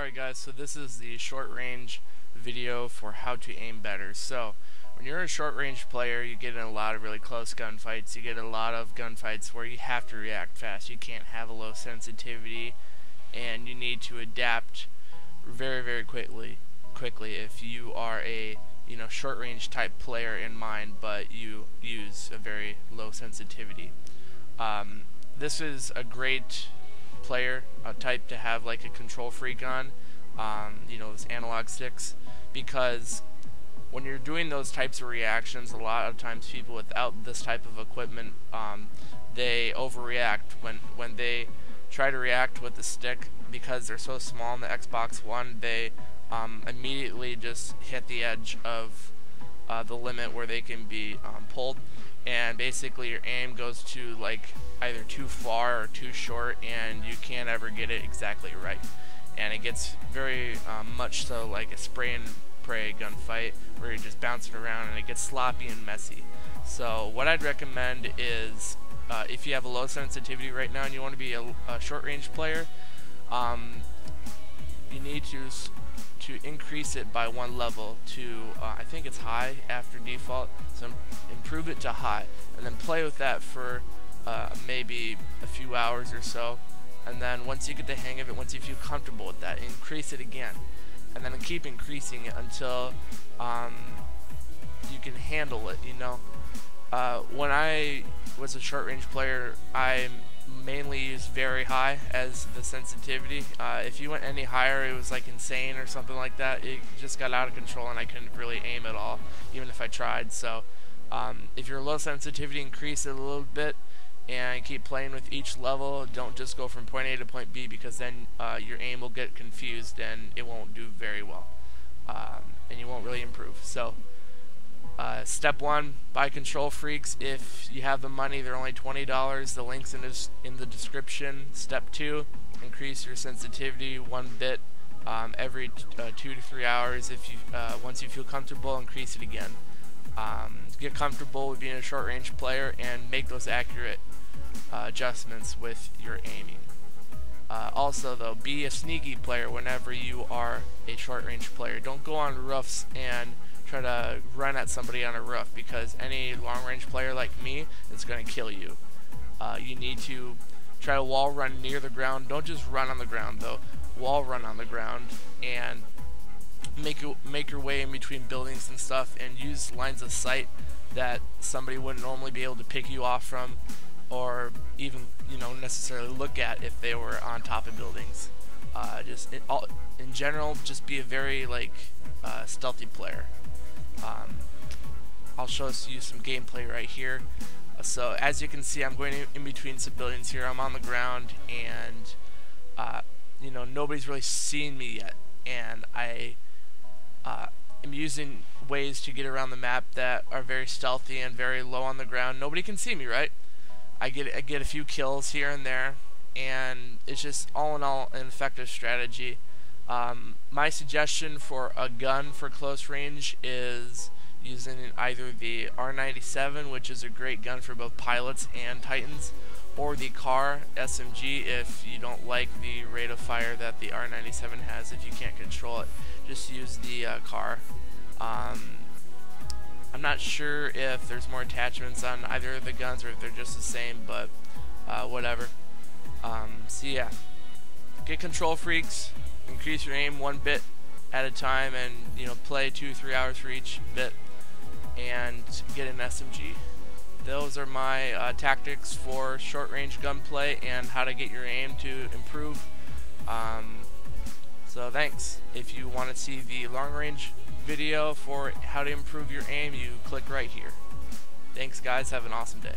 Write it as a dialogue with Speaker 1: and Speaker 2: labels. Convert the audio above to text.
Speaker 1: Alright guys, so this is the short range video for how to aim better. So when you're a short range player, you get in a lot of really close gunfights. You get a lot of gunfights where you have to react fast. You can't have a low sensitivity and you need to adapt very quickly if you are a short range type player in mind, but you use a very low sensitivity. This is a great player type to have, like a Kontrol Freek on, those analog sticks, because when you're doing those types of reactions, a lot of times people without this type of equipment, they overreact when they try to react with the stick. Because they're so small in the Xbox One, they immediately just hit the edge of the limit where they can be pulled, and basically your aim goes to like either too far or too short, and you can't ever get it exactly right, and it gets very much so like a spray and pray gunfight where you're just bouncing around and it gets sloppy and messy. So what I'd recommend is if you have a low sensitivity right now and you want to be a short range player, you need to increase it by one level to I think it's high after default, so improve it to high and then play with that for maybe a few hours or so, and then once you get the hang of it, once you feel comfortable with that, increase it again, and then keep increasing it until you can handle it. When I was a short range player, I mainly used very high as the sensitivity. If you went any higher, it was like insane or something like that. It just got out of control and I couldn't really aim at all, even if I tried. So if you're low sensitivity, increase it a little bit and keep playing with each level. Don't just go from point A to point B, because then your aim will get confused and it won't do very well, and you won't really improve. So step one, buy Kontrol Freeks if you have the money. They're only $20. The link's in the description. Step two, increase your sensitivity 1 bit every 2 to 3 hours. If you once you feel comfortable, increase it again. Get comfortable with being a short range player and make those accurate adjustments with your aiming. Also though, be a sneaky player whenever you are a short range player. Don't go on roofs and try to run at somebody on a roof, because any long range player like me is going to kill you. You need to try to wall run near the ground. Don't just run on the ground though. Wall run on the ground and make your way in between buildings and stuff, and use lines of sight that somebody wouldn't normally be able to pick you off from, or even necessarily look at if they were on top of buildings. In general, just be a very stealthy player. I'll show you some gameplay right here. So as you can see, I'm going in between some buildings here. I'm on the ground, and nobody's really seen me yet, and I am using ways to get around the map that are very stealthy and very low on the ground. Nobody can see me, right? I get a few kills here and there, and it's just all in all an effective strategy. My suggestion for a gun for close range is using either the R97, which is a great gun for both pilots and Titans, or the car SMG if you don't like the rate of fire that the R97 has. If you can't control it, just use the car. I'm not sure if there's more attachments on either of the guns or if they're just the same, but whatever. So yeah, get Kontrol Freeks, increase your aim 1 bit at a time, and play 2-3 hours for each bit, and get an SMG. Those are my tactics for short range gunplay and how to get your aim to improve. So thanks. If you want to see the long range video for how to improve your aim, you click right here. Thanks guys, have an awesome day.